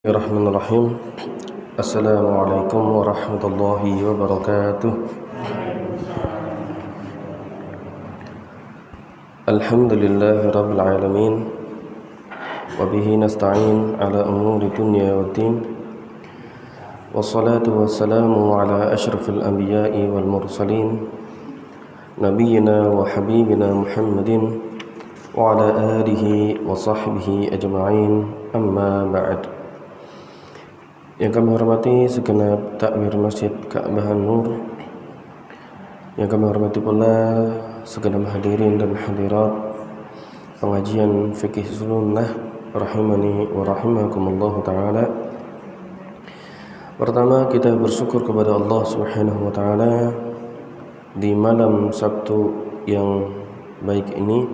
Bismillahirrahmanirrahim. Assalamualaikum warahmatullahi wabarakatuh. Alhamdulillahi rabbil alamin. Wabihi nasta'in ala umuri dunya waddin. Wassalatu wassalamu ala ashrafil anbiya'i wal mursalin, nabiyyina wa habibina Muhammadin wa ala alihi wa sahbihi ajma'in. Amma ba'd. Yang kami hormati segenap takmir Masjid Ka'bah An-Nur, yang kami hormati pula segenap hadirin dan hadirat pengajian fikih sunnah rahimani wa rahimakumullah ta'ala. Pertama, kita bersyukur kepada Allah Subhanahu wa ta'ala di malam Sabtu yang baik ini.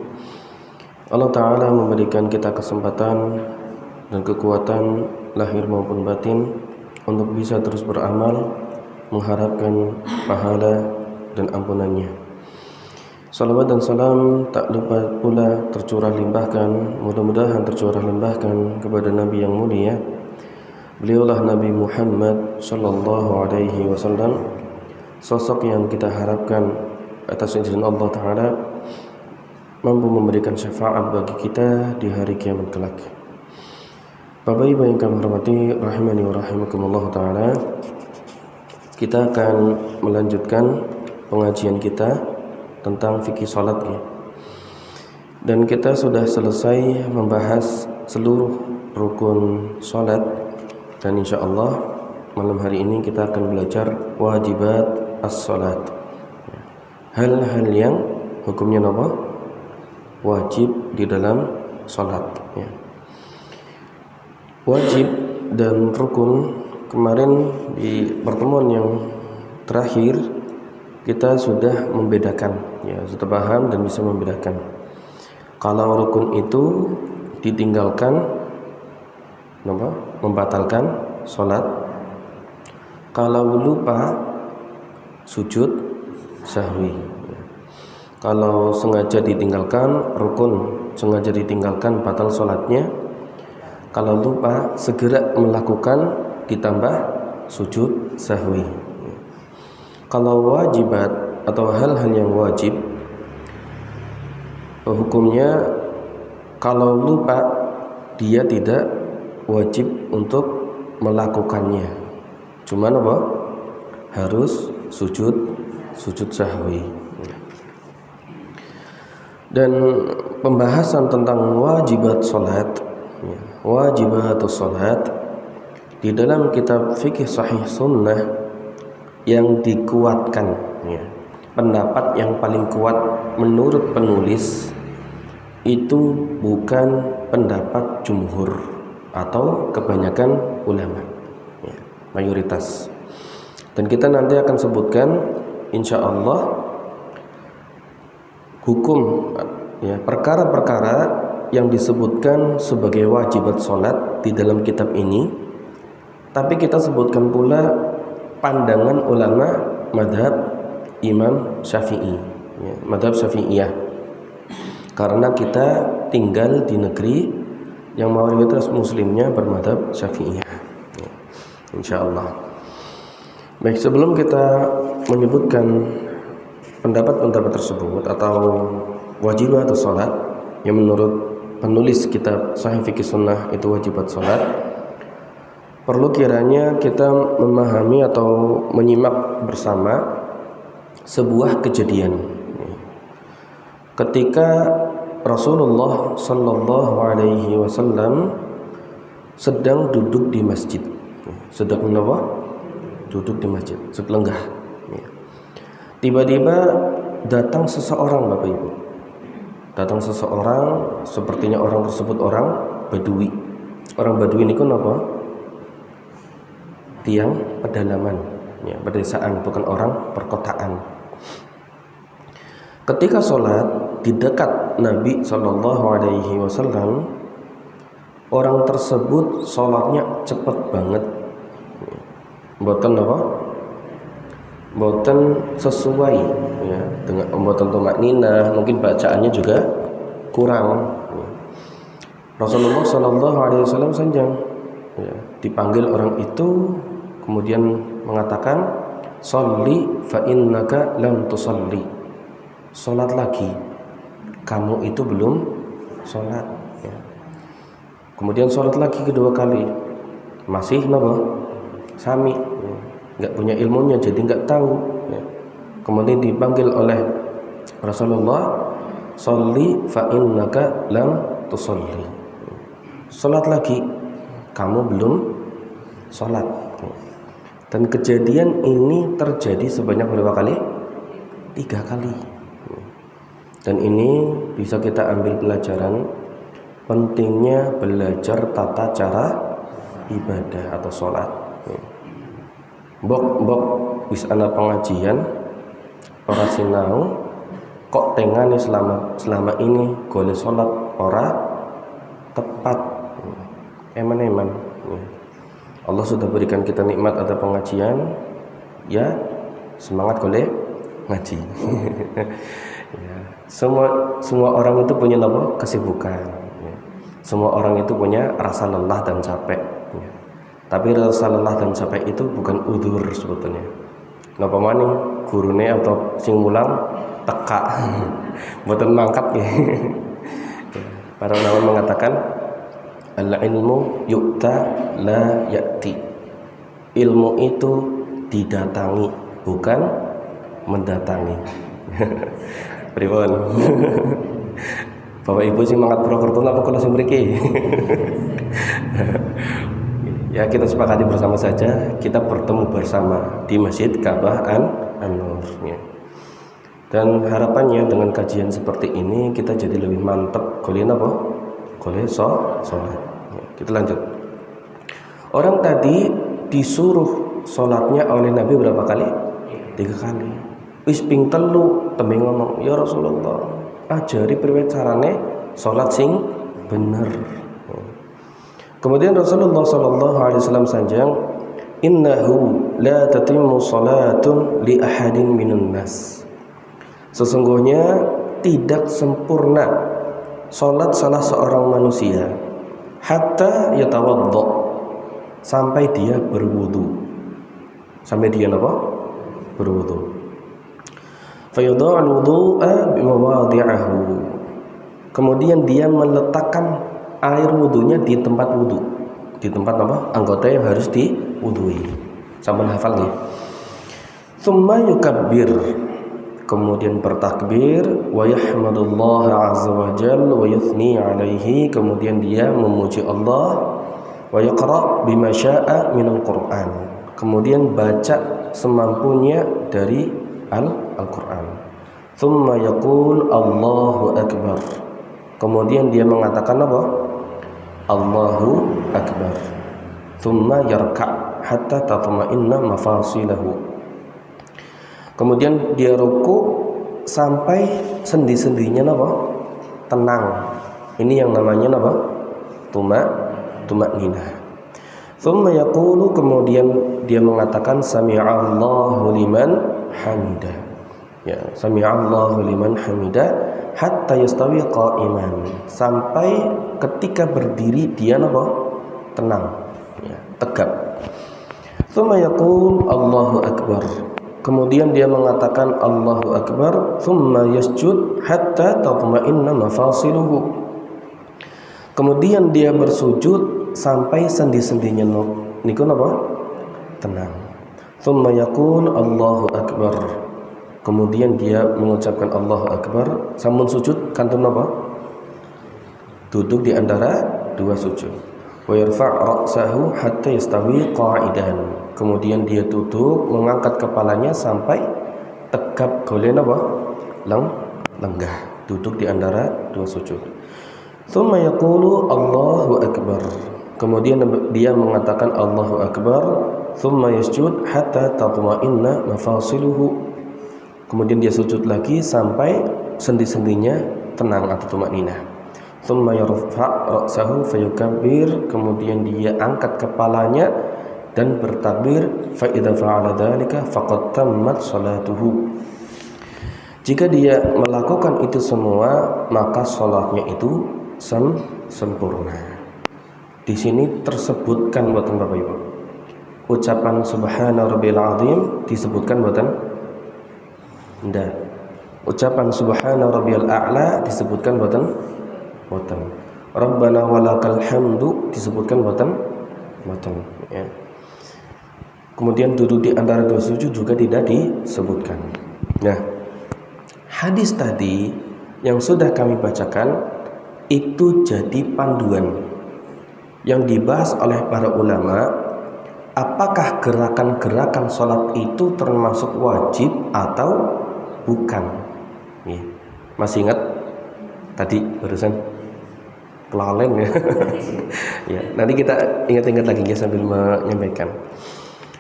Allah ta'ala memberikan kita kesempatan dan kekuatan lahir maupun batin untuk bisa terus beramal, mengharapkan pahala dan ampunannya. Salawat dan salam tak lupa pula tercurah limpahkan, mudah-mudahan tercurah limpahkan kepada Nabi yang mulia. Beliaulah Nabi Muhammad sallallahu alaihi wasallam, sosok yang kita harapkan atas izin Allah Ta'ala mampu memberikan syafaat bagi kita di hari kiamat kelak. Bapak Ibu yang kami hormati rahimani wa rahimakumullah ta'ala, kita akan melanjutkan pengajian kita tentang fikih salat ya. Dan kita sudah selesai membahas seluruh rukun salat, dan insyaallah malam hari ini kita akan belajar wajibat as-salat. Hal-hal yang hukumnya apa? Wajib di dalam salat ya. Wajib dan rukun, kemarin di pertemuan yang terakhir kita sudah membedakan ya, sudah paham dan bisa membedakan. Kalau rukun itu ditinggalkan membatalkan sholat. Kalau lupa sujud sahwi. Kalau sengaja ditinggalkan rukun, sengaja ditinggalkan batal sholatnya. Kalau lupa segera melakukan ditambah sujud sahwi. Kalau wajibat atau hal-hal yang wajib, hukumnya kalau lupa dia tidak wajib untuk melakukannya. Cuman apa? Harus sujud sahwi. Dan pembahasan tentang wajibat salat, wajibatus salat di dalam kitab fikih sahih sunnah yang dikuatkan ya. Pendapat yang paling kuat menurut penulis itu bukan pendapat jumhur atau kebanyakan ulama ya, mayoritas. Dan kita nanti akan sebutkan insyaallah hukum ya, perkara-perkara yang disebutkan sebagai wajibat sholat di dalam kitab ini. Tapi kita sebutkan pula pandangan ulama madhab Imam Syafi'i ya, madhab Syafi'iyah, karena kita tinggal di negeri yang mayoritas muslimnya bermadhab Syafi'iyah ya, insyaallah. Baik, sebelum kita menyebutkan pendapat-pendapat tersebut atau wajibat sholat yang menurut penulis kitab Sahih Fikih Sunnah itu wajibat sholat, perlu kiranya kita memahami atau menyimak bersama sebuah kejadian ketika Rasulullah Sallallahu Alaihi Wasallam sedang duduk di masjid, sedang duduk di masjid, selenggah. Tiba-tiba datang seseorang, Bapak Ibu. Datang seseorang, sepertinya orang tersebut orang Badui. Orang Badui ini kan apa? Tiang pedalaman ya, pedesaan, bukan orang perkotaan. Ketika sholat di dekat Nabi Sallallahu Alaihi Wasallam, orang tersebut sholatnya cepat banget. Mboten apa? Mboten sesuai ya, dengan mboten tumakninah, mungkin bacaannya juga kurang. Rasulullah Sallallahu Alaihi Wasallam sanjang ya, dipanggil orang itu kemudian mengatakan sholli fa innaka lam tusalli, salat lagi, kamu itu belum salat, ya. Kemudian salat lagi kedua kali, masih napa sami, ya. Nggak punya ilmunya jadi nggak tahu, ya. Kemudian dipanggil oleh Rasulullah, sholli fa innaka lam tusalli, salat lagi, kamu belum salat. Dan kejadian ini terjadi sebanyak berapa kali? 3 kali. Dan ini bisa kita ambil pelajaran pentingnya belajar tata cara ibadah atau sholat. Bok wis ana pengajian ora sinau kok tengane selama ini golek sholat ora tepat. Eman-eman. Allah sudah berikan kita nikmat ada pengajian, ya semangat golek ngaji. Ya, semua orang itu punya apa? Kesibukan. Ya. Semua orang itu punya rasa lelah dan capek. Ya. Tapi rasa lelah dan capek itu bukan udzur sebetulnya. Napa maning gurune atau sing mulang teka, mboten mangkat ya. Para ulama mengatakan al-ilmu yu'ta la ya'ti. Ilmu itu didatangi, bukan mendatangi. Pripun? Bapak Ibu sing mangkat Purwokerto napa kula sing mriki? Ya, kita sepakati bersama saja, kita bertemu bersama di Masjid Ka'bah An-Nur, ya. Dan harapannya dengan kajian seperti ini kita jadi lebih mantap golek apa? Golek sholat. Ya, kita lanjut. Orang tadi disuruh sholatnya oleh Nabi berapa kali? 3 kali. Wis ping telu tembe ngomong, ya Rasulullah, ajari priwe carane sholat sing bener. Kemudian Rasulullah sallallahu alaihi wasallam sanjang, innahu la tatimmu salatun li ahadin minun nas. Sesungguhnya tidak sempurna salat salah seorang manusia hatta yatawaddo, sampai dia berwudu. Sampai dia apa? Berwudu. Fayadha'ul wudu'a bimawadhi'ahu. Kemudian dia meletakkan air wudunya di tempat wudu, di tempat apa? Anggota yang harus diwudui. Sampun hafal nggih? Tsumma yukabbir. Kemudian bertakbir, wa yahmadullah azza wa jalla wa yuthni alaihi. Kemudian dia memuji Allah, wa yaqra bima syaa minal Qur'an. Kemudian baca semampunya dari Al-Qur'an. Tsumma yaqul Allahu akbar. Kemudian dia mengatakan apa? Allahu akbar. Tsumma yarka' hatta tatma'inna mafasilahu. Kemudian dia ruku sampai sendi-sendinya apa? Tenang. Ini yang namanya apa? Tumak-ninah. Tsumma yaqulu, kemudian dia mengatakan sami'allahu liman hamidah. Ya, sami'allahu liman hamidah hatta yastawi qa'iman. Sampai ketika berdiri dia apa? Tenang, ya, tegap. Tsumma yaqul Allahu akbar. Kemudian dia mengatakan Allahu akbar, tsumma yasjud hatta tatma'inna mafasiluhu. Kemudian dia bersujud sampai sendi-sendinya niku napa? Tenang. Tsumma yaqul Allahu akbar. Kemudian dia mengucapkan Allahu akbar, sampun sujud kantun napa? Duduk di antara 2 sujud. Wa yarfa' ra'sahu hatta yastawi qa'idan. Kemudian dia duduk mengangkat kepalanya sampai tegap golek napa? Lenggah, duduk di antara 2 sujud. Tsumma yaqulu Allahu akbar. Kemudian dia mengatakan Allahu akbar, tsumma yasjud hatta tatma'inna mafasiluhu. Kemudian dia sujud lagi sampai sendi-sendinya tenang atau tumakninah. Tsumma yarfa' ra'sahu fayukabbir. Kemudian dia angkat kepalanya dan bertakbir. Fa idza fa'ala dzalika faqad tammat salatuhu. Jika dia melakukan itu semua, maka salatnya itu sempurna. Di sini tersebutkan buatan Bapak Ibu. Ucapan subhana rabbil azim disebutkan buatan? Ndak. Ucapan subhana rabbil a'la disebutkan buatan? Buatan. Rabbana walakal hamdu disebutkan buatan? Buatan, ya. Kemudian duduk di antara dua sujud juga tidak disebutkan. Nah, hadis tadi yang sudah kami bacakan itu jadi panduan yang dibahas oleh para ulama. Apakah gerakan-gerakan sholat itu termasuk wajib atau bukan? Masih ingat tadi barusan kelalen ya? Ya, nanti kita ingat-ingat lagi ya sambil menyampaikan.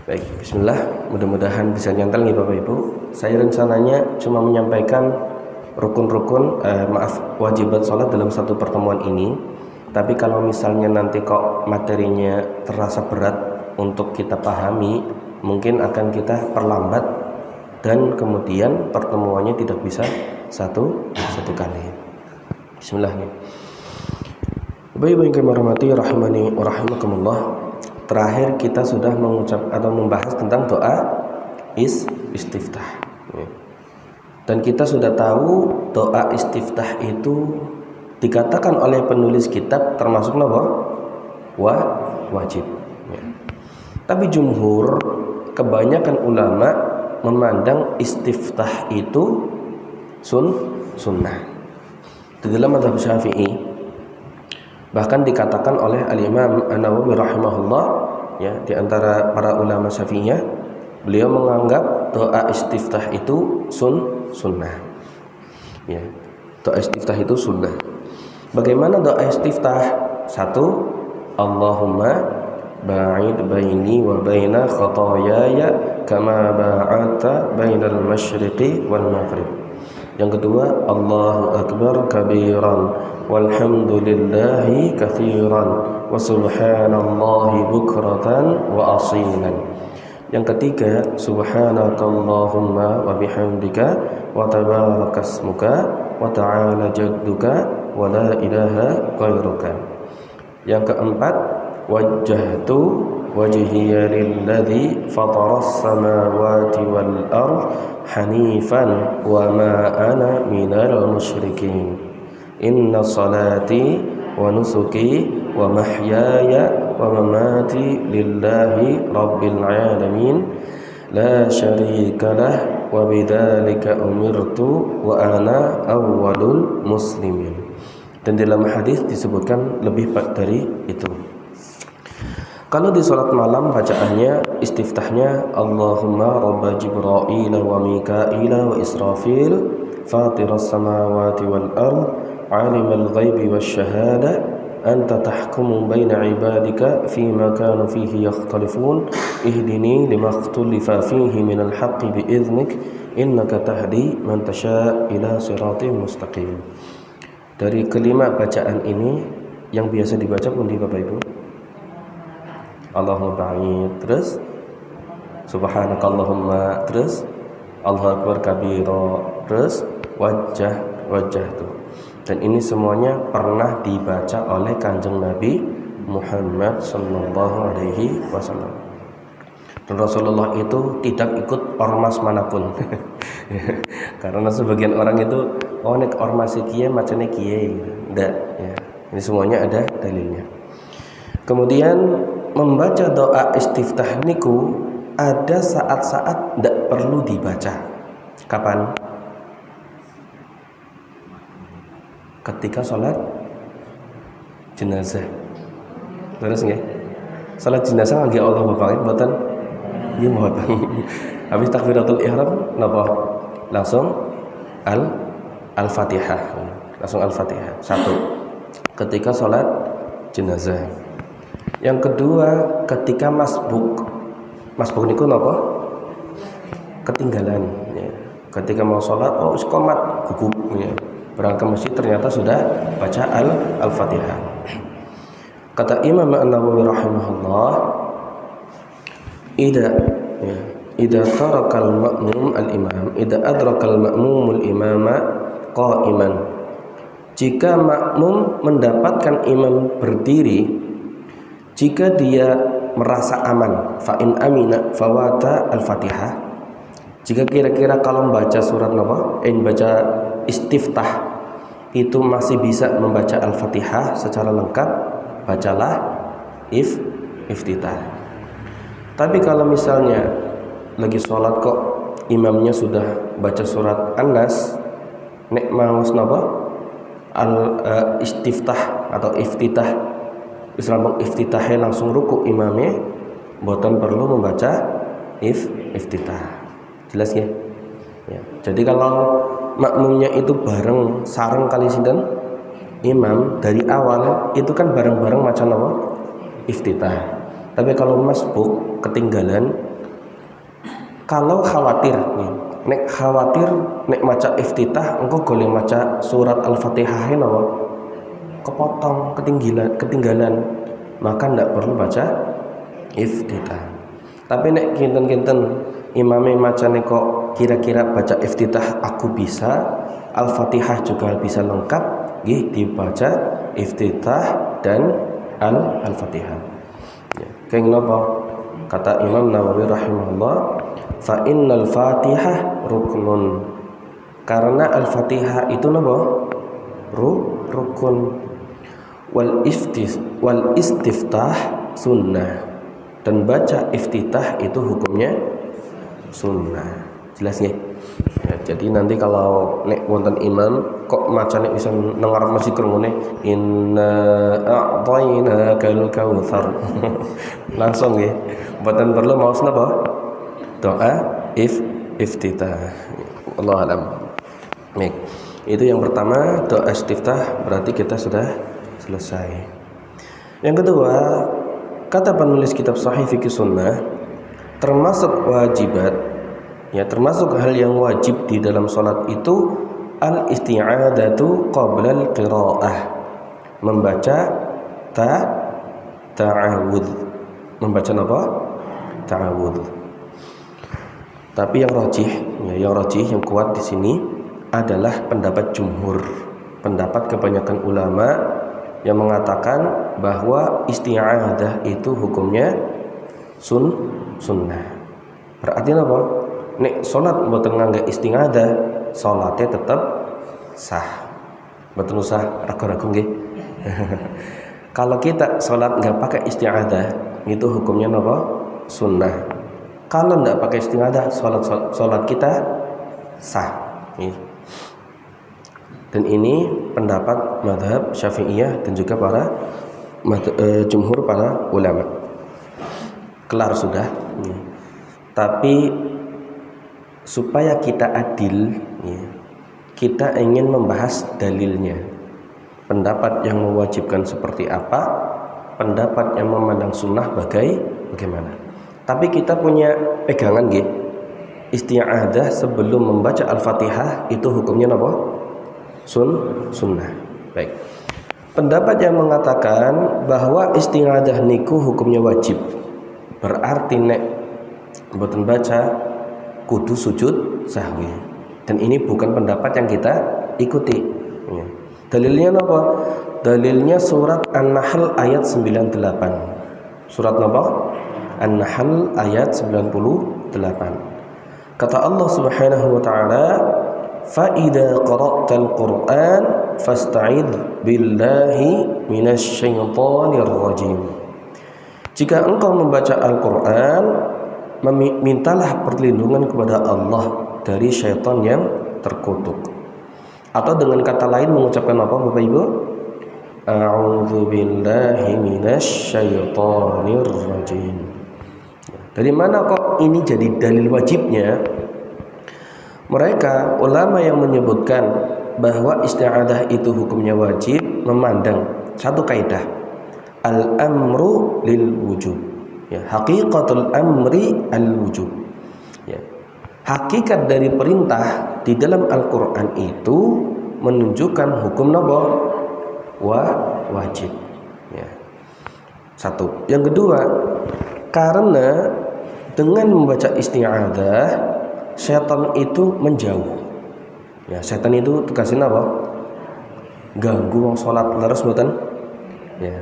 Baik, bismillah, mudah-mudahan bisa nyantel nih Bapak Ibu. Saya rencananya cuma menyampaikan wajibat sholat dalam satu pertemuan ini. Tapi kalau misalnya nanti kok materinya terasa berat untuk kita pahami, mungkin akan kita perlambat dan kemudian pertemuannya tidak bisa satu kali. Bismillah nih. Bapak Ibu yang kami hormati rahimani wa rahimakumullah. Terakhir kita sudah mengucap atau membahas tentang doa istiftah. Dan kita sudah tahu doa istiftah itu dikatakan oleh penulis kitab termasuk apa? Wajib. Tapi jumhur, kebanyakan ulama memandang istiftah itu sunnah. Di dalam mazhab Syafi'i bahkan dikatakan oleh Al-Imam An-Nawawi rahimahullah, ya, di antara para ulama Syafi'iyah, beliau menganggap doa istiftah itu sunnah. Ya, doa istiftah itu sunnah. Bagaimana doa istiftah? Satu, Allahumma ba'id baini wa baina khotoyaya kama ba'adta bainal masyriqi wal maghrib. Yang kedua, Allahu akbar kabiran walhamdulillahi katsiran wa subhanallahi bukratan wa asilan. Yang ketiga, subhanakallahumma wa bihamdika wa tabarakasmuka wa ta'ala jadduka wa la ilaha ghairuka. Yang keempat, wajjahtu wajhiya lilladzi fataras samawati wal ard hanifan wa ma ana minal musyrikin. Inna salati wa nusuki wa mahyaya wa mamati lillahi rabbil alamin la syarika lah wa bidzalika umirtu wa ana awwalul muslimin. Dan dalam hadis disebutkan lebih dari itu. Kalau di salat malam bacaannya istiftahnya Allahumma rabba Jibril wa Mikail wa Israfil fatiras samawati wal ard alimal ghaibi wasyahada anta tahkumu baina ibadika fima kanu fihi yakhtalifun ihdini lima ikhtalafa fihi minal haqqi biiznik innaka tahdi man tasha ila siratin mustaqim. Dari kelima bacaan ini yang biasa dibaca pun di Bapak Ibu, Allahumma ba'id, terus subhanakallahumma, terus Allahu akbar kabira, terus wajah tuh. Dan ini semuanya pernah dibaca oleh Kanjeng Nabi Muhammad sallallahu alaihi wasallam. Dan Rasulullah itu tidak ikut ormas manapun. Karena sebagian orang itu nek ormas kiye macane kiye, enggak ya. Ini semuanya ada dalilnya. Kemudian membaca doa istiftah niku ada saat-saat tidak perlu dibaca. Kapan? Ketika sholat jenazah. Terus nggih? Sholat jenazah nggih Allah Bapak mboten? Nggih mboten. Habis takbiratul ihram napa? Langsung Al-Fatihah. Langsung Al-Fatihah. Satu, ketika sholat jenazah. Yang kedua, ketika masbuk niku napa? Ketinggalan ya. Ketika mau sholat, wis qomat gugup ya. Berangkat masjid ternyata sudah baca Al-Fatihah. Kata Imam An-Nawawi rahimahullah, idza tarakal ma'mum al-imam, idza adrakal ma'mumul imama qa'iman. Jika makmum mendapatkan imam berdiri jika dia merasa aman, fa in amina fawata al-Fatihah, jika kira-kira kalau membaca surat baca istiftah itu masih bisa membaca al-Fatihah secara lengkap, bacalah iftitah. Tapi kalau misalnya lagi sholat kok imamnya sudah baca surat An-Nas, nek mau istiftah atau iftitah, Islam iftitahnya langsung ruku imamnya, boten perlu membaca iftitah. Jelas ya? Ya. Jadi kalau makmumnya itu bareng sareng kali sinten imam dari awal, itu kan bareng-bareng macam iftitah. Tapi kalau masbuk ketinggalan, kalau khawatir nek maca iftitah engko golek maca surat al-Fatihah kepotong, ketinggalan, maka ndak perlu baca iftitah. Tapi nek kinten-kinten imame macane kok kira-kira baca iftitah aku bisa, al-Fatihah juga bisa lengkap, nggih dibaca iftitah dan al-Fatihah. Ya, keng napa? Kata Imam Nawawi rahimahullah, fa innal Fatihah ruknun. Karena al-Fatihah itu napa? Rukun. Wal istiftah sunnah, dan baca iftitah itu hukumnya sunnah. Jelas ya? Ya, jadi nanti kalau nek wonten imam kok macane bisa nengar masih krungune inna a'tainakal kautsar langsung ya, mboten perlu maos napa doa iftitah. Allah alam. Baik, itu yang pertama, doa istiftah, berarti kita sudah selesai. Yang kedua, kata penulis kitab Sahih Fikih Sunnah, termasuk wajibat, ya termasuk hal yang wajib di dalam sholat itu al-isti'adatu qabla al-qira'ah, membaca ta'awudz, membaca apa? Ta'awudz. Tapi yang rajih, yang kuat di sini adalah pendapat jumhur, pendapat kebanyakan ulama yang mengatakan bahwa isti'adah itu hukumnya sunnah. Berarti apa? Nek salat mboten ngangge isti'adah, salatnya tetap sah. Mboten usah ragu-ragu nggih. Kalau kita salat enggak pakai isti'adah, itu hukumnya apa? Sunnah. Kalau enggak pakai isti'adah, salat kita sah. Dan ini pendapat mazhab Syafi'iyah dan juga para jumhur para ulama. Kelar sudah. Tapi supaya kita adil, kita ingin membahas dalilnya. Pendapat yang mewajibkan seperti apa, pendapat yang memandang sunnah bagaimana. Tapi kita punya pegangan isti'adah sebelum membaca Al-Fatihah itu hukumnya apa? Sunnah. Baik. Pendapat yang mengatakan bahwa isti'adah niku hukumnya wajib, berarti nek mboten baca kudu sujud sahwi. Dan ini bukan pendapat yang kita ikuti. Dalilnya apa? Dalilnya surat An-Nahl ayat 98. Surat apa? An-Nahl ayat 98. Kata Allah Subhanahu wa taala, فَإِذَا قَرَأْتَ الْقُرْآنَ فَاسْتَعِذْ بِاللَّهِ مِنَ الشَّيْطَانِ الرَّجِيمِ. Jika engkau membaca Al-Quran, mintalah perlindungan kepada Allah dari syaitan yang terkutuk. Atau dengan kata lain mengucapkan apa Bapak Ibu? A'udzu billahi minasy syaithanir rajim. Dari mana kok ini jadi dalil wajibnya? Mereka ulama yang menyebutkan bahwa isti'adah itu hukumnya wajib memandang satu kaidah, al-amru lil wujub. Ya, haqiqatul amri al-wujub. Ya. Hakikat dari perintah di dalam Al-Qur'an itu menunjukkan hukum wajib. Ya. Satu. Yang kedua, karena dengan membaca isti'adah setan itu menjauh. Ya, setan itu tugasnya apa? Ganggu wong salat leres mboten? Ya.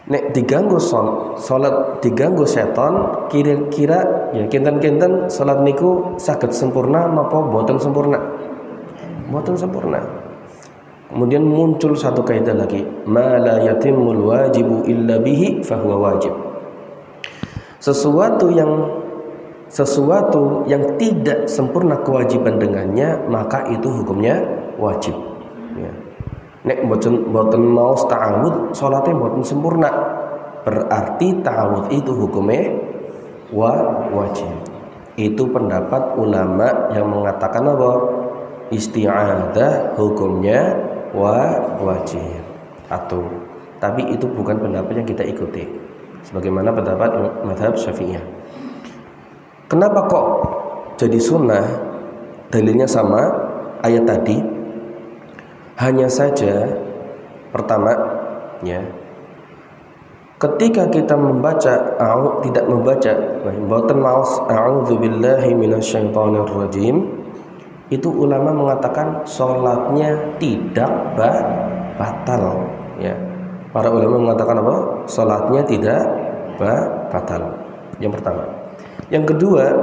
Nek diganggu salat diganggu seton, kira-kira ya kinten-kinten salat niku saged sempurna napa boten sempurna? Boten sempurna. Kemudian muncul satu kaidah lagi, ma la yatimmul wajibu illa bihi fahuwa wajib. Sesuatu yang tidak sempurna kewajiban dengannya, maka itu hukumnya wajib. Ya. Nek boten maos ta'awud, salatnya boten sempurna. Berarti ta'awud itu hukumnya wajib. Itu pendapat ulama yang mengatakan apa? Isti'adah hukumnya wajib. Tapi itu bukan pendapat yang kita ikuti. Sebagaimana pendapat mazhab Syafi'iyah. Kenapa kok jadi sunnah? Dalilnya sama ayat tadi. Hanya saja pertama ya, ketika kita tidak membaca boten maos a'udzubillahi minasyaitonir rajim, itu ulama mengatakan sholatnya tidak batal ya. Para ulama mengatakan apa? Sholatnya tidak batal. Yang pertama. Yang kedua,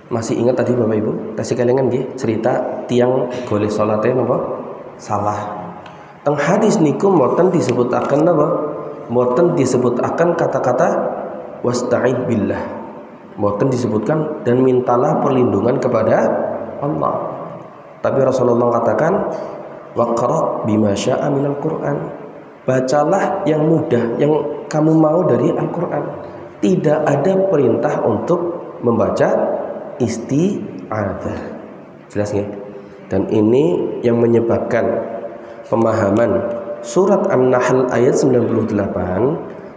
masih ingat tadi Bapak Ibu kasih kelingan nggih cerita tiang goleh sholatnya apa? Salah. Teng hadis niku mboten disebutaken apa? Mboten disebutaken kata-kata wasta'id billah. Mboten disebutkan dan mintalah perlindungan kepada Allah. Tapi Rasulullah katakan waqra bima syaa minal Qur'an. Bacalah yang mudah yang kamu mau dari Al-Qur'an. Tidak ada perintah untuk membaca isti'adzah. Jelas nggih? Dan ini yang menyebabkan pemahaman surat An-Nahl ayat 98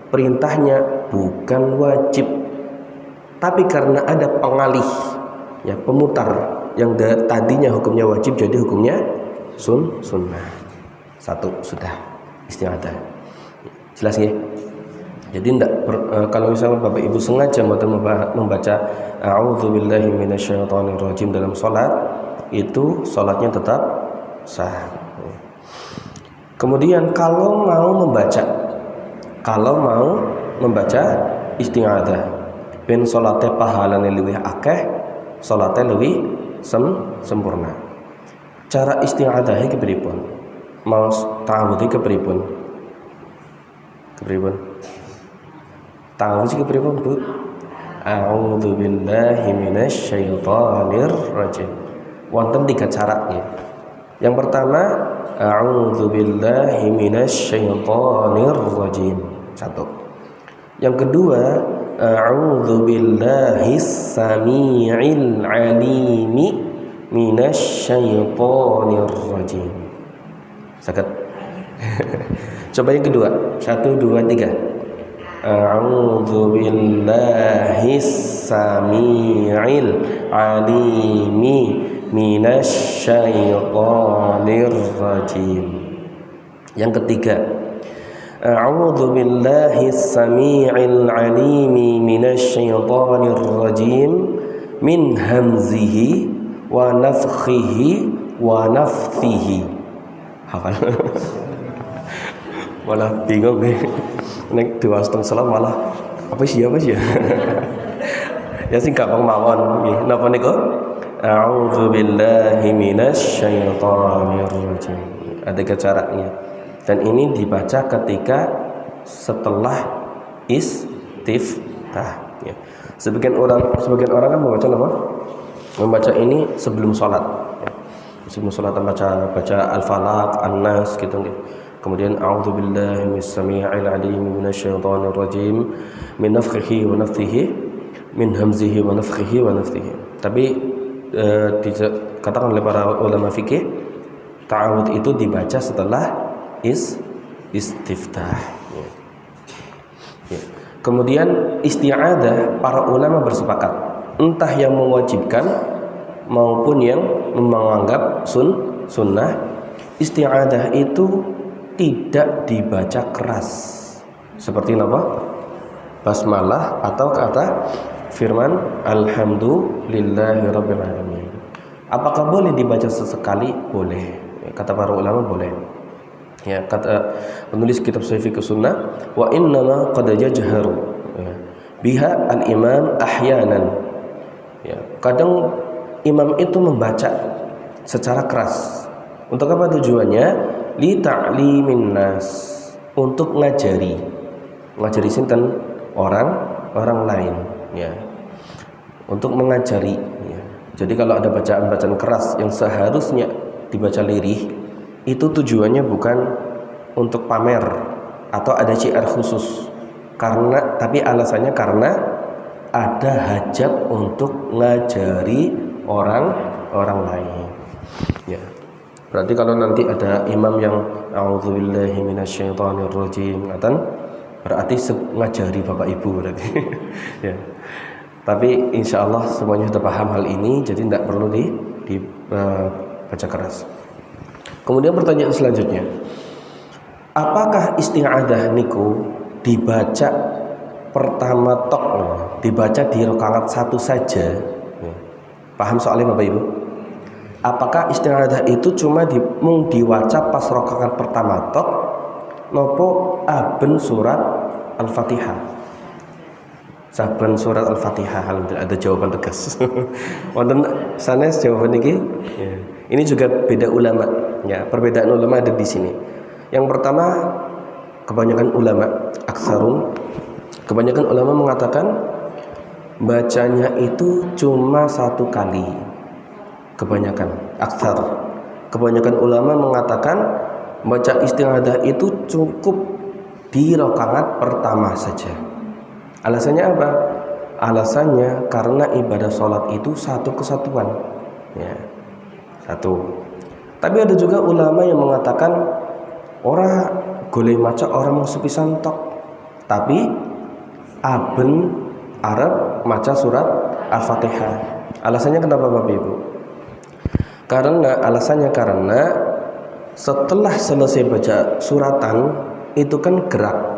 perintahnya bukan wajib, tapi karena ada pengalih ya, pemutar yang tadinya hukumnya wajib jadi hukumnya sunnah. Satu sudah isti'adzah. Jelas ya? Jadi kalau misalnya Bapak Ibu sengaja membaca a'udzubillahi minasyaitonirrajim dalam salat, itu salatnya tetap sah. Kemudian kalau mau membaca isti'adzah ben salate pahalane luwih akeh, salate luwih sempurna. Cara isti'adzah iki kepripun? Mau ta'awudz iki kepripun? Ta'awudz iki kepripun, Bu? A'udzubillahi minasyaitonir rajim. Wonten 3 caranya. Yang pertama, a'udzubillahi minasyaitonir rajim. 1. Yang kedua, a'udzubillahis samii'il 'alimi minasyaitonir rajim. Saged. Coba yang kedua. 1 2 3. A'udzubillahis samii'il 'alimi minasyaitonir rajim. Yang ketiga, a'udzubillahis samii'il 'alimi minasyaitonir rajim min hamzihi wa nafthihi wa nafthihi. Hafal. Malah bingung nih. Nek diwasteng salam malah apa sih ya? Ya sing gampang mawon nggih. Napa niku? A'udzubillahi minasyaitonir rajim. Ada caranya. Dan ini dibaca ketika setelah istiftah ya. Sebagian orang kan membaca apa? Membaca ini sebelum sholat ya. Sebelum sholat baca Al-Falaq, An-Nas gitu nih. Kemudian a'udzubillahi mis-samii'il 'aliim minasyaitonir rajim min nafthihi wa nafthihi min hamzihi wa nafthihi wa nafthihi. Tapi dikatakan oleh para ulama fikih, ta'awudz itu dibaca setelah istiftah ya. Ya. Kemudian isti'adzah para ulama bersepakat entah yang mewajibkan maupun yang menganggap sunnah, isti'adzah itu tidak dibaca keras seperti apa? Basmalah atau kata firman alhamdulillahirabbil alamin. Apakah boleh dibaca sesekali? Boleh. Kata para ulama boleh. Ya, kata penulis kitab Sahih Fiqh Sunnah, wa innama qad yajharu ya, biha al-imam ahyanan. Ya, kadang imam itu membaca secara keras. Untuk apa tujuannya? Li ta'limin nas, untuk ngajari sinten orang lain ya. Untuk mengajari ya. Jadi kalau ada bacaan-bacaan keras yang seharusnya dibaca lirih, itu tujuannya bukan untuk pamer atau ada syiar khusus, tapi alasannya karena ada hajat untuk ngajari orang lain ya. Berarti kalau nanti ada imam yang a'udzubillahi minasyaitonirrajim berarti ngajari bapak ibu berarti ya. Tapi insya Allah semuanya sudah paham hal ini, jadi tidak perlu dibaca keras. Kemudian pertanyaan selanjutnya, apakah isti'adah niku dibaca pertama tok, dibaca di rakaat satu saja? Paham soalnya Bapak Ibu? Apakah isti'adah itu cuma mung diwaca pas rakaat pertama tok, nopo aben surat Al-Fatihah? Saben surat Al-Fatihah, alhamdulillah ada jawaban tegas. Wonten sanes jawaban ini. Ya. Ini juga beda ulama. Ya, perbedaan ulama ada di sini. Yang pertama, kebanyakan ulama mengatakan bacanya itu cuma satu kali. Kebanyakan ulama mengatakan baca isti'adah itu cukup di rakaat pertama saja. Alasannya apa? Alasannya karena ibadah sholat itu satu kesatuan ya, satu. Tapi ada juga ulama yang mengatakan ora goleh maca orang masuk pisan tok, tapi aben Arab maca surat Al-Fatihah. Alasannya kenapa Bapak Ibu? Alasannya karena setelah selesai baca suratan itu kan gerak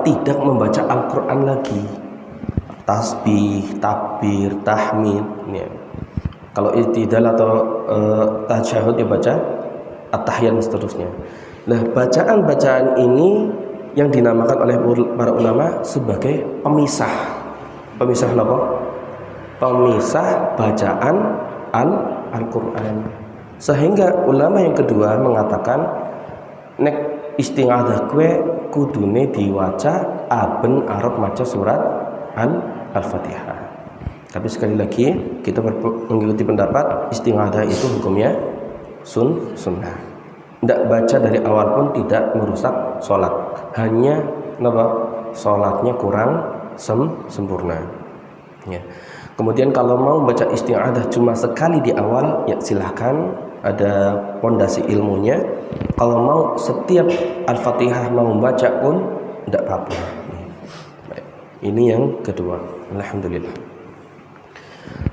tidak membaca Al-Quran lagi, tasbih, takbir, tahmid ya. Kalau i'tidal atau tasyahud dibaca at-tahiyat dan seterusnya. Nah, bacaan-bacaan ini yang dinamakan oleh para ulama sebagai pemisah apa? Pemisah bacaan Al-Quran. Sehingga ulama yang kedua mengatakan nek isti'adah kue kudune diwaca aben arep maca surat Al-Fatihah. Tapi sekali lagi kita mengikuti pendapat isti'adah itu hukumnya sunnah. Tidak baca dari awal pun tidak merusak sholat, hanya sholatnya kurang sempurna ya. Kemudian kalau mau baca isti'adah cuma sekali di awal ya silahkan, ada pondasi ilmunya. Kalau mau setiap Al-Fatihah mau baca pun tidak apa-apa. Ini yang kedua, alhamdulillah.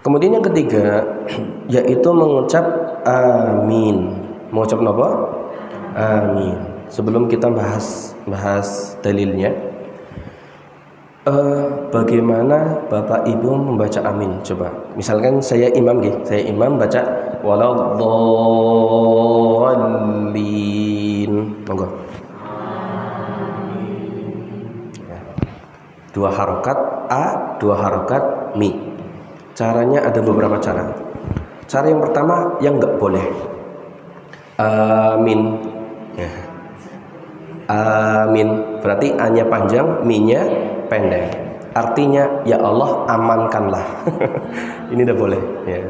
Kemudian yang ketiga yaitu mengucap amin. Mengucap apa? Amin. Sebelum kita bahas dalilnya, bagaimana Bapak Ibu membaca amin? Coba. Misalkan saya imam baca waladdallin. Monggo. Dua harokat a, dua harokat mi. Caranya ada beberapa cara. Cara yang pertama yang enggak boleh amin ya. Amin berarti a-nya panjang, mi-nya pendek. Artinya ya Allah amankanlah. Ini tidak boleh ya.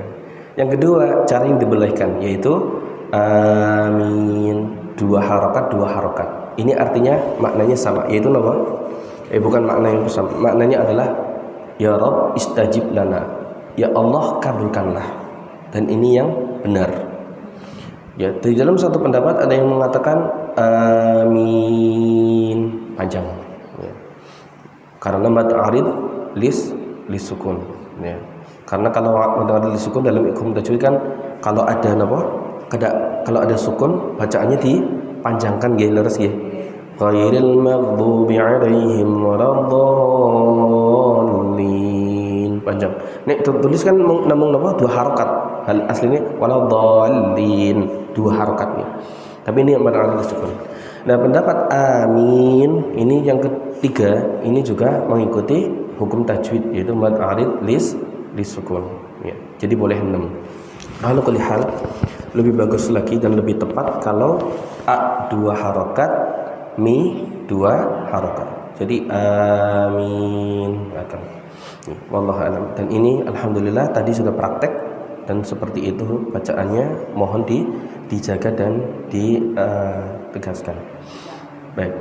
Yang kedua cara yang dibolehkan yaitu amin dua harokat. Ini artinya maknanya sama, yaitu apa? Bukan makna yang sama. Maknanya adalah ya Rabb istajib lana, ya Allah kabulkanlah. Dan ini yang benar ya. Di dalam satu pendapat ada yang mengatakan amin panjang ya. Karena mad arid lis sukun ya. Karena kalau mad arid lis sukun dalam iqam tajwid kan kalau ada kalau ada sukun bacaannya dipanjangkan nggih, leres nggih. Ghairil maghdubi 'alaihim waladdallin, panjang. Nek tulis kan namung dua harokat. Hal aslinya waladdallin, dua harokat nih. Tapi ini mad arid sukun. Nah, pendapat amin ini yang ketiga, ini juga mengikuti hukum tajwid, yaitu mad arid lis sukun. Ya, jadi boleh 6. Kalau kulli hal lebih bagus lagi dan lebih tepat kalau a 2 harokat, mi 2 harokat. Jadi amin akan. Wallahu alam. Dan ini alhamdulillah tadi sudah praktek dan seperti itu bacaannya, mohon dijaga dan ditegaskan. Baik.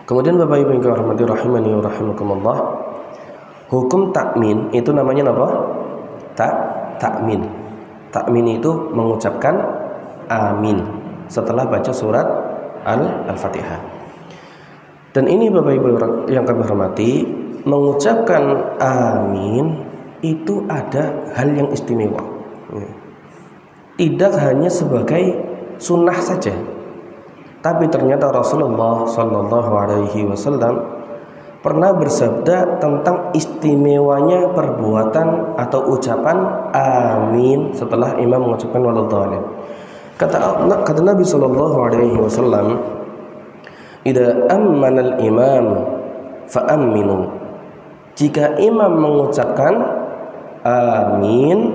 Kemudian Bapak Ibu yang dirahmati rahimani wa rahimakumullah, hukum takmin itu namanya apa? Takmin. Takmin itu mengucapkan amin setelah baca surat Al-Fatihah. Dan ini Bapak Ibu yang kami hormati, mengucapkan amin itu ada hal yang istimewa. Tidak hanya sebagai sunnah saja, tapi ternyata Rasulullah Shallallahu Alaihi Wasallam pernah bersabda tentang istimewanya perbuatan atau ucapan amin setelah imam mengucapkan waladhdallin. Kata Nabi Shallallahu Alaihi Wasallam, "Idza ammana al-imam fa'aminu." Jika imam mengucapkan amin,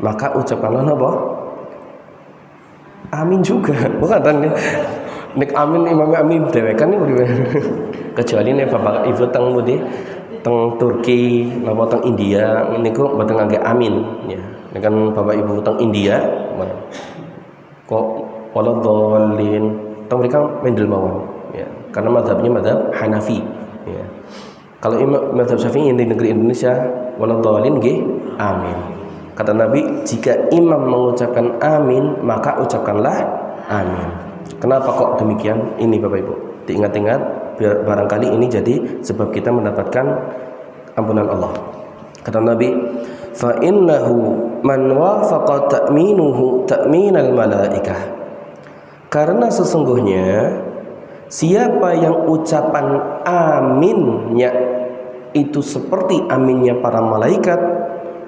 maka ucapkanlah apa? Amin juga. Bukan kan? Nek amin imam amin dewekan niku kecuali nek Bapak Ibu teng mudi teng Turki napa teng India niku mboten ngangge amin ya. Nek kan Bapak Ibu teng India kok waladhdallin teng mrika mendel mawon ya. Karena mazhabnya mazhab Hanafi ya. Kalau mazhab Syafi'i di negeri Indonesia waladhdallin nggih amin. Kata Nabi, jika imam mengucapkan amin, maka ucapkanlah amin. Kenapa kok demikian? Ini Bapak Ibu, diingat-ingat, biar barangkali ini jadi sebab kita mendapatkan ampunan Allah. Kata Nabi, fa innahu man wafaqa ta'minuhu ta'minal malaikah. Karena sesungguhnya siapa yang ucapan aminnya itu seperti aminnya para malaikat,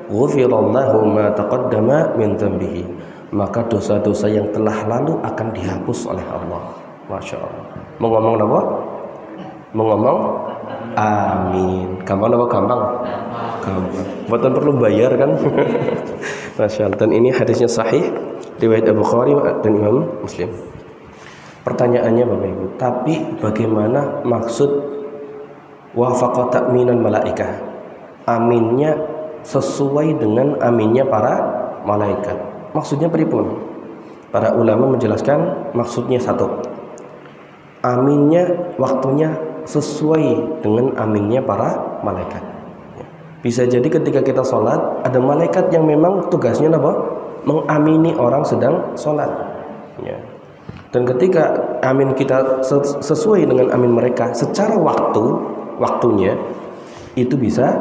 ghufirallahu ma taqaddama min dzambihi, maka dosa-dosa yang telah lalu akan dihapus oleh Allah. Masya Allah. Mengomong apa? Mengomong amin. Gampang apa gampang? Gampang. Bukan perlu bayar kan? Masya Allah. Dan ini hadisnya sahih, riwayat Abu Bukhari dan Imam Muslim. Pertanyaannya Bapak Ibu, tapi bagaimana maksud wafaqa ta'minal malaikah? Aminnya sesuai dengan aminnya para malaikat. Maksudnya pripun? Para ulama menjelaskan maksudnya satu, aminnya waktunya sesuai dengan aminnya para malaikat. Bisa jadi ketika kita sholat ada malaikat yang memang tugasnya apa? Mengamini orang sedang sholat ya. Dan ketika amin kita sesuai dengan amin mereka secara waktunya itu bisa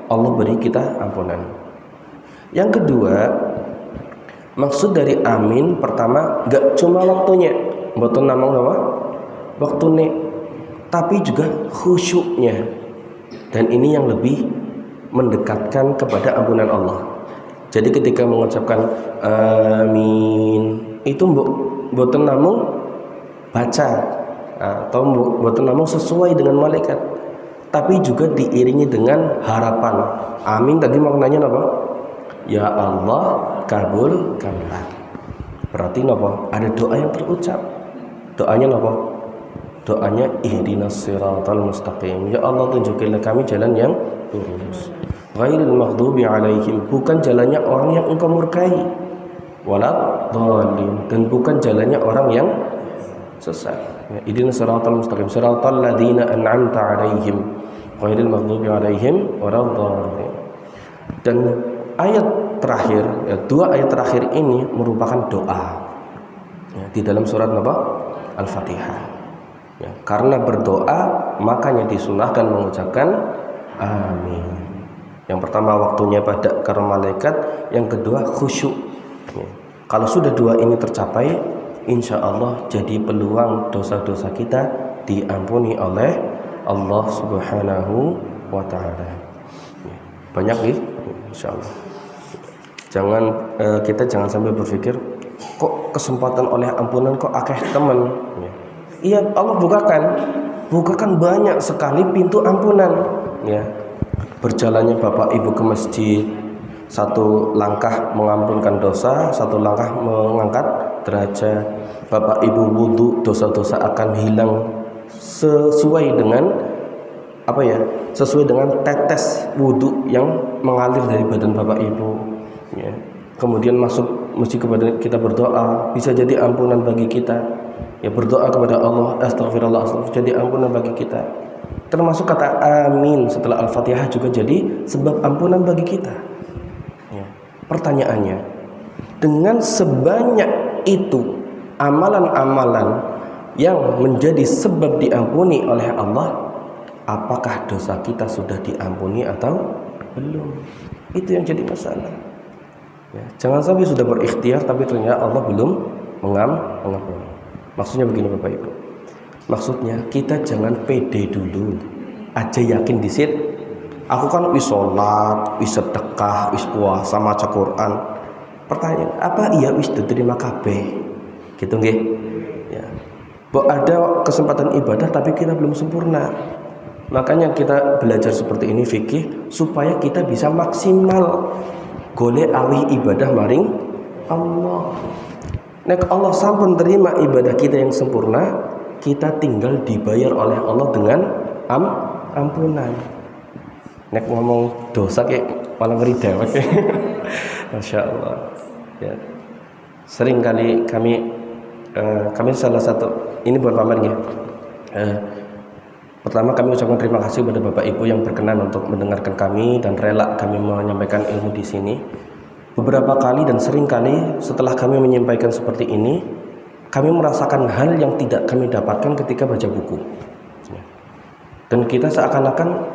Allah beri kita ampunan. Yang kedua, maksud dari amin pertama gak cuma waktunya, mboten namung apa? Waktune, tapi juga khusyuknya. Dan ini yang lebih mendekatkan kepada ampunan Allah. Jadi ketika mengucapkan amin itu mboten namung baca atau mboten namung sesuai dengan malaikat, tapi juga diiringi dengan harapan. Amin tadi maknanya apa? Ya Allah kabulkanlah. Berarti apa? Ada doa yang terucap. Doanya apa? Doanya ihdinas siratal mustaqim. Ya Allah tunjukilah kami jalan yang lurus. Ghairil maghdubi alaihim, bukan jalannya orang yang engkau murkai. Waladhdallin, dan bukan jalannya orang yang sesat. Ihdinas siratal mustaqim, siratal ladzina an'amta alaihim ghairil maghdubi alaihim waladhdallin. Dan ayat terakhir, dua ayat terakhir ini merupakan doa ya, di dalam surat apa? Al-Fatihah ya, karena berdoa makanya disunahkan mengucapkan amin. Yang pertama waktunya pada karena malaikat, yang kedua khusyuk ya. Kalau sudah dua ini tercapai, insya Allah jadi peluang dosa-dosa kita diampuni oleh Allah Subhanahu wa Ta'ala ya. Banyak nih insya Allah. Kita jangan sampai berpikir Kok kesempatan oleh ampunan kok akeh temen ya. Iya, Allah bukakan banyak sekali pintu ampunan ya. Berjalannya bapak ibu ke masjid, satu langkah mengampunkan dosa, satu langkah mengangkat derajat. Bapak ibu wudu, dosa-dosa akan hilang sesuai dengan apa ya? Sesuai dengan tetes wudu yang mengalir dari badan bapak ibu ya. Kemudian masuk masjid kepada kita berdoa, bisa jadi ampunan bagi kita ya. Berdoa kepada Allah, astagfirullah, jadi ampunan bagi kita. Termasuk kata amin setelah Al-Fatihah juga jadi sebab ampunan bagi kita ya. Pertanyaannya, dengan sebanyak itu amalan-amalan yang menjadi sebab diampuni oleh Allah, apakah dosa kita sudah diampuni atau belum? Itu yang jadi masalah ya. Jangan sampai sudah berikhtiar tapi ternyata Allah belum mengampuni. Maksudnya begini Bapak Ibu, maksudnya kita jangan pede dulu aja yakin disit. Aku kan wis sholat, wis sedekah, wis puasa, maca Quran. Pertanyaan, apa iya wis diterima kabeh? Gitu nggih? Ya. Bahwa ada kesempatan ibadah tapi kita belum sempurna. Makanya kita belajar seperti ini fikih supaya kita bisa maksimal golek awi ibadah maring Allah. Nek Allah sampun terima ibadah kita yang sempurna, kita tinggal dibayar oleh Allah dengan ampunan. Nek ngomong dosa kayak malah ngeri dewek. Masya Allah ya. Sering kali kami salah satu ini buat pamer ya. Pertama kami ucapkan terima kasih kepada Bapak Ibu yang berkenan untuk mendengarkan kami dan rela kami menyampaikan ilmu di sini. Beberapa kali dan sering kali setelah kami menyampaikan seperti ini, kami merasakan hal yang tidak kami dapatkan ketika baca buku. Dan kita seakan-akan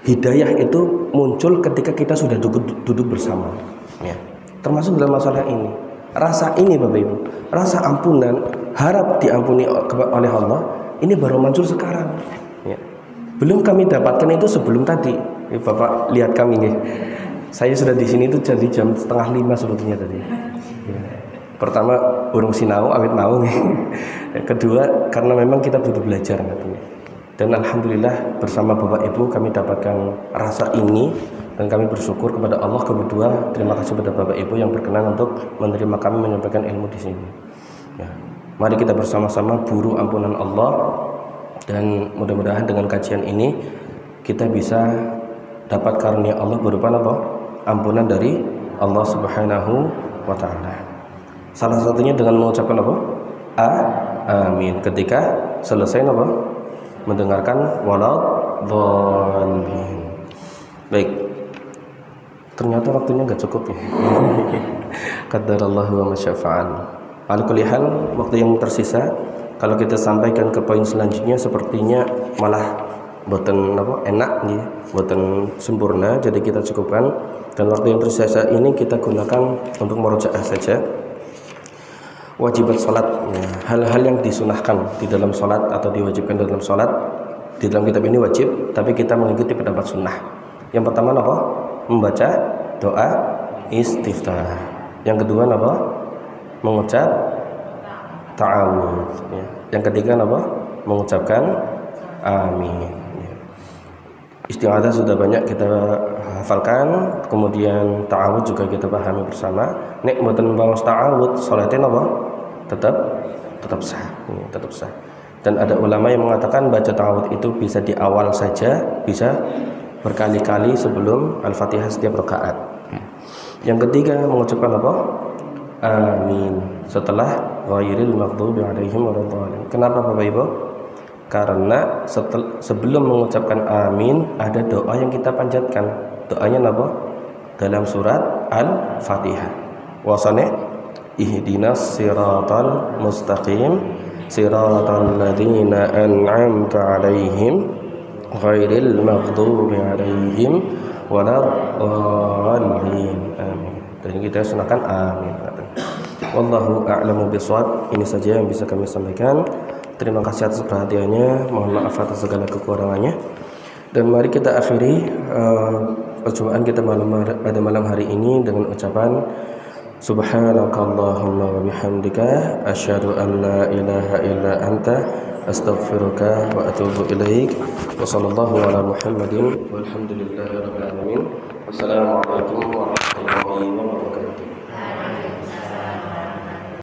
hidayah itu muncul ketika kita sudah duduk bersama ya. Termasuk dalam masalah ini. Rasa ini Bapak Ibu, rasa ampunan, harap diampuni oleh Allah, ini baru muncul sekarang ya. Belum kami dapatkan itu sebelum tadi. Bapak lihat kami nih. Saya sudah di sini itu jadi jam 4:30 sebetulnya tadi ya. Pertama urung sinau awet mau nih. Kedua karena memang kita butuh belajar katanya. Dan alhamdulillah bersama Bapak Ibu kami dapatkan rasa ini dan kami bersyukur kepada Allah. Kedua terima kasih kepada Bapak Ibu yang berkenan untuk menerima kami menyampaikan ilmu di sini ya. Mari kita bersama-sama buru ampunan Allah, dan mudah-mudahan dengan kajian ini kita bisa dapat karunia Allah berupa apa? Ampunan dari Allah Subhanahu wa taala. Salah satunya dengan mengucapkan apa? Amin ketika selesai apa? Mendengarkan waladhdallin. Baik. Ternyata waktunya enggak cukup ya. Qadarallahu wa masyafa'al. Ala kulli hal, waktu yang tersisa kalau kita sampaikan ke poin selanjutnya sepertinya malah boten apa enak nih, boten sempurna, jadi kita cukupkan dan waktu yang tersisa ini kita gunakan untuk murojaah saja. Wajibat salat ya, hal-hal yang disunahkan di dalam salat atau diwajibkan dalam salat di dalam kitab ini wajib, tapi kita mengikuti pendapat sunnah. Yang pertama apa? Membaca doa istiftah. Yang kedua apa? Mengucap ta'awudz ya. Yang ketiga apa? Mengucapkan amin ya. Isti'adzah sudah banyak kita hafalkan, kemudian ta'awudz juga kita pahami bersama. Nek mboten maos ta'awudz salatnya apa? Tetap sah ya, tetap sah. Dan ada ulama yang mengatakan baca ta'awudz itu bisa di awal saja, bisa berkali-kali sebelum Al-Fatihah setiap rakaat. Yang ketiga mengucapkan apa? Amin setelah ghairil maghdubi alaihim waladhdallin. Kenapa Bapak Ibu? Karena sebelum mengucapkan amin ada doa yang kita panjatkan. Doanya apa? Dalam surat Al-Fatihah. Wasane ihdinas siratal mustaqim siratal ladzina an'amta alaihim ghairil maghdubi alaihim waladhdallin. Amin. Dan kita sunahkan amin. Wallahu a'lamu bishawab. Ini saja yang bisa kami sampaikan. Terima kasih atas perhatiannya. Mohon maaf atas segala kekurangannya. Dan mari kita akhiri perjumpaan kita pada malam hari ini dengan ucapan Subhanakallahumma wa bihamdika asyhadu an la ilaha illa anta astaghfiruka wa atubu ilaik. Wa sallallahu ala Muhammadin walhamdulillahi rabbil alamin. Wassalamualaikum warahmatullahi wabarakatuh.